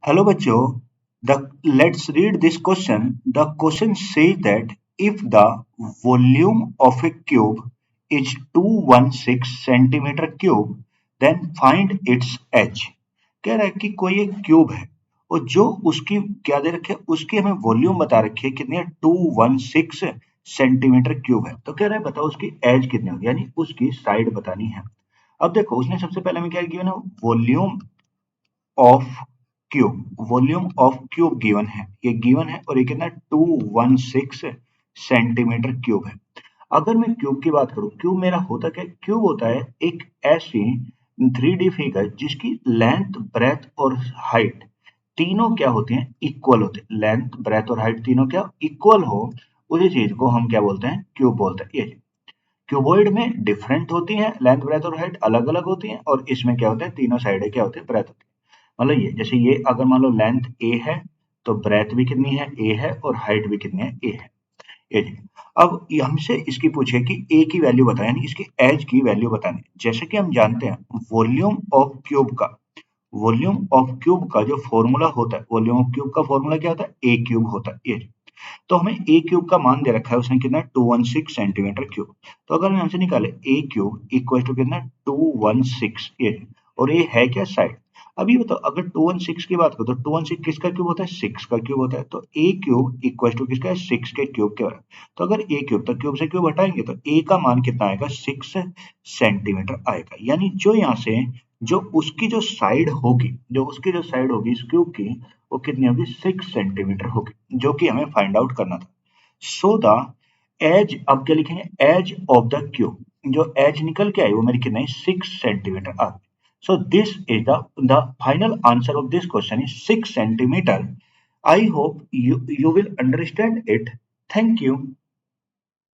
Hello बच्चों, let's read this question. The question says that if the volume of a cube is 216 centimeter cube, then find its edge. कह रहा है कि कोई एक cube है और जो उसकी क्या दे रखे है, उसकी हमें वॉल्यूम बता रखी है कितनी है 216 सेंटीमीटर क्यूब है। तो कह रहा है बताओ उसकी एज कितनी होगी, यानी उसकी साइड बतानी है। अब देखो उसने सबसे पहले हमें क्या गिवन है, volume of cube, volume of cube given है, ये गिवन है और ये कितना 216 सेंटीमीटर क्यूब है। अगर मैं क्यूब की बात करूं, क्यूब मेरा होता क्या, क्यूब होता है एक ऐसी 3D फिगर जिसकी लेंथ ब्रेथ और हाइट तीनों क्या होती हैं, इक्वल होते हैं। लेंथ ब्रेथ और हाइट तीनों क्या इक्वल हो, उसी चीज को हम क्या बोलते हैं, क्यूब बोलते हैं। ये क्यूबॉइड में डिफरेंट होती हैं, लेंथ ब्रेथ और हाइट अलग अलग होती हैं, और इसमें क्या होता है, तीनों साइडें क्या होती है, ब्रेथ होती है। मतलब ये जैसे ये अगर मान लो लेंथ ए है तो ब्रेथ भी कितनी है, ए है, और हाइट भी कितनी है, ए है। ये देखिए, अब ये हमसे इसकी पूछे कि ए की वैल्यू बताएं, यानी इसकी एज की वैल्यू बतानी। जैसे कि हम जानते हैं वॉल्यूम ऑफ क्यूब का जो फॉर्मूला होता है, वॉल्यूम ऑफ क्यूब का फॉर्मूला क्या होता है, ए क्यूब होता है। ये तो हमें ए क्यूब का मान दे रखा है, उसने कितना 216 सेंटीमीटर क्यूब। तो अगर हम हमसे निकाले ए क्यूब इक्वल टू कितना 216, ये और ये है क्या, साइड। अब ये बताओ अगर 216 की बात करो तो 216 किसका क्यूब होता है, 6 का क्यूब होता है। तो ए क्यूब इक्वल टू किसका है, 6 के क्यूब के बराबर। तो अगर ए क्यूब, तो क्यूब से क्यूब हटाएंगे तो ए का मान कितना आएगा, 6 सेंटीमीटर आएगा। यानी जो यहाँ से जो उसकी जो साइड होगी, इस क्यूब की, वो कितनी होगी, 6 सेंटीमीटर होगी, जो कि हमें फाइंड आउट करना था। सो द एज, अब क्या लिखेंगे, एज ऑफ द क्यूब, जो एज निकल के आई वो मेरी कितना है, 6 सेंटीमीटर आ गई। So this is the final answer of this question is 6 centimetre. I hope you will understand it. Thank you.